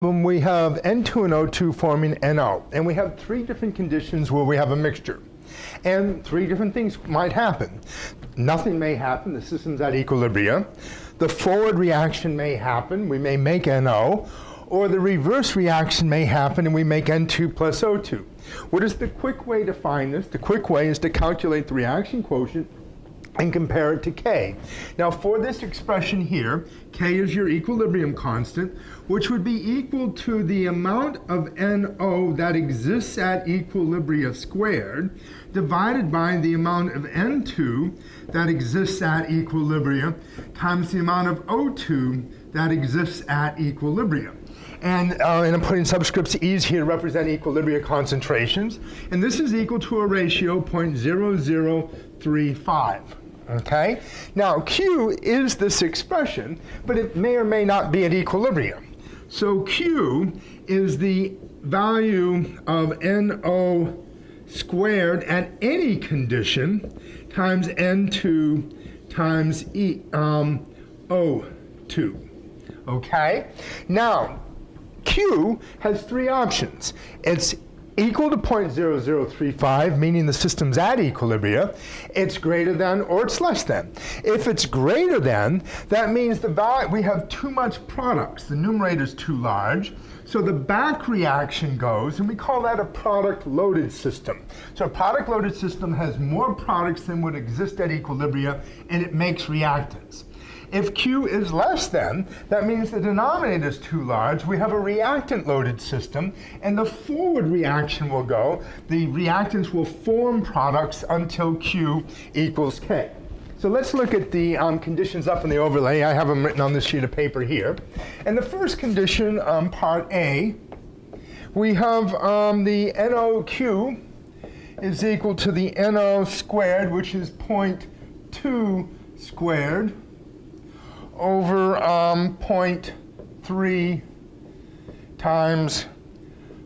When we have N2 and O2 forming NO, and we have three different conditions where we have a mixture. And three different things might happen. Nothing may happen, the system's at equilibrium. The forward reaction may happen, we may make NO, or the reverse reaction may happen and we make N2 plus O2. What is the quick way to find this? The quick way is to calculate the reaction quotient and compare it to K. Now for this expression here, K is your equilibrium constant, which would be equal to the amount of NO that exists at equilibria squared, divided by the amount of N2 that exists at equilibria, times the amount of O2 that exists at equilibria. And I'm putting subscripts E's here to represent equilibria concentrations. And this is equal to a ratio 0.0035. Okay? Now, Q is this expression, but it may or may not be at equilibrium. So Q is the value of NO squared at any condition times N2 times O2. Okay? Now, Q has three options. It's equal to 0.0035, meaning the system's at equilibria. It's greater than or it's less than. If it's greater than, that means the value, we have too much products. The numerator is too large. So the back reaction goes, and we call that a product-loaded system. So a product-loaded system has more products than would exist at equilibria, and it makes reactants. If Q is less than, that means the denominator is too large. We have a reactant-loaded system, and the forward reaction will go. The reactants will form products until Q equals K. So let's look at the conditions up in the overlay. I have them written on this sheet of paper here. And the first condition, part A, we have the NOQ is equal to the NO squared, which is 0.2 squared, over 0.3 times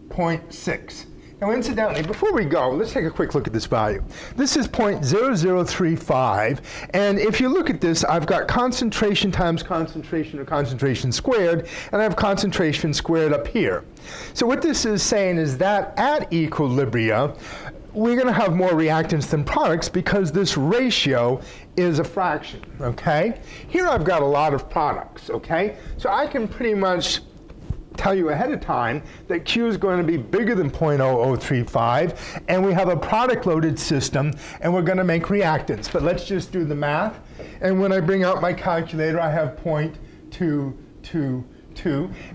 0.6. Now incidentally, before we go, let's take a quick look at this value. This is 0.0035, and if you look at this, I've got concentration times concentration or concentration squared, and I have concentration squared up here. So what this is saying is that at equilibria, we're going to have more reactants than products because this ratio is a fraction, okay? Here I've got a lot of products, okay? So I can pretty much tell you ahead of time that Q is going to be bigger than 0.0035, and we have a product-loaded system, and we're going to make reactants. But let's just do the math. And when I bring out my calculator, I have 0.222.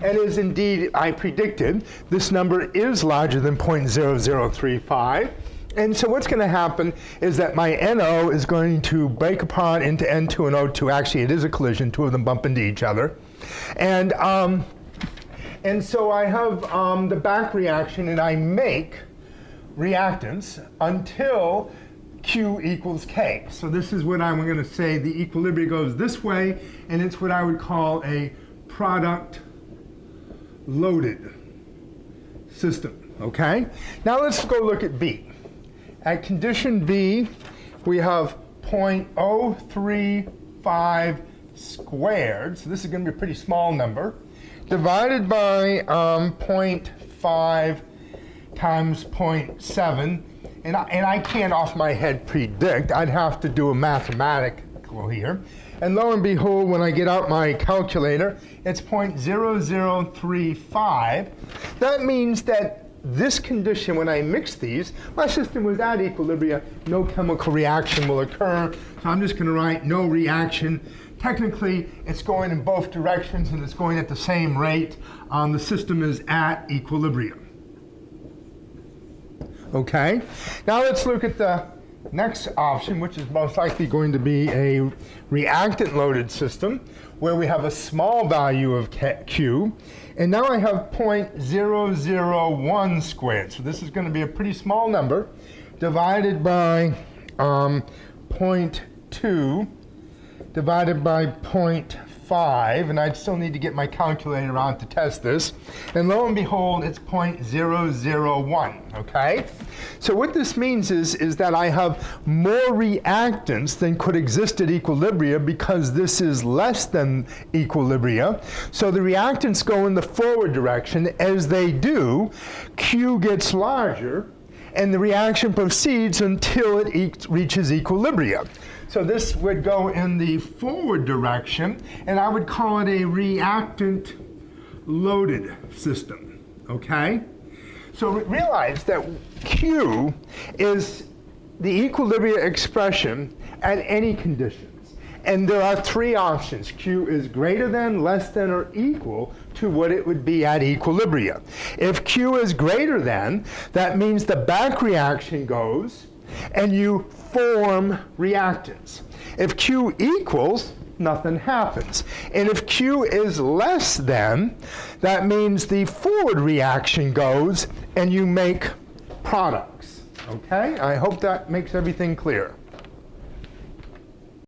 And as indeed I predicted, this number is larger than 0.0035. And so what's going to happen is that my NO is going to break apart into N2 and O2. Actually, it is a collision. Two of them bump into each other. And so I have the back reaction, and I make reactants until Q equals K. So this is what I'm going to say. The equilibrium goes this way, and it's what I would call a product-loaded system. Okay? Now let's go look at B. At condition B, we have 0.035 squared. So this is going to be a pretty small number, divided by 0.5 times 0.7. And I can't off my head predict. I'd have to do a mathematical here. And lo and behold, when I get out my calculator, it's 0.0035. That means that this condition, when I mix these, my system was at equilibria, no chemical reaction will occur. So I'm just going to write no reaction. Technically, it's going in both directions, and it's going at the same rate. The system is at equilibrium. Okay? Now let's look at the next option, which is most likely going to be a reactant-loaded system, where we have a small value of Q. And now I have 0.001 squared. So this is going to be a pretty small number, divided by 0.2, divided by 0.5, 0.05, and I'd still need to get my calculator out to test this. And lo and behold, it's 0.001, okay? So what this means is that I have more reactants than could exist at equilibria because this is less than equilibria. So the reactants go in the forward direction. As they do, Q gets larger, and the reaction proceeds until it reaches equilibria. So this would go in the forward direction, and I would call it a reactant-loaded system, okay? So realize that Q is the equilibria expression at any conditions. And there are three options. Q is greater than, less than, or equal to what it would be at equilibria. If Q is greater than, that means the back reaction goes and you form reactants. If Q equals, nothing happens. And if Q is less than, that means the forward reaction goes and you make products. Okay? I hope that makes everything clear.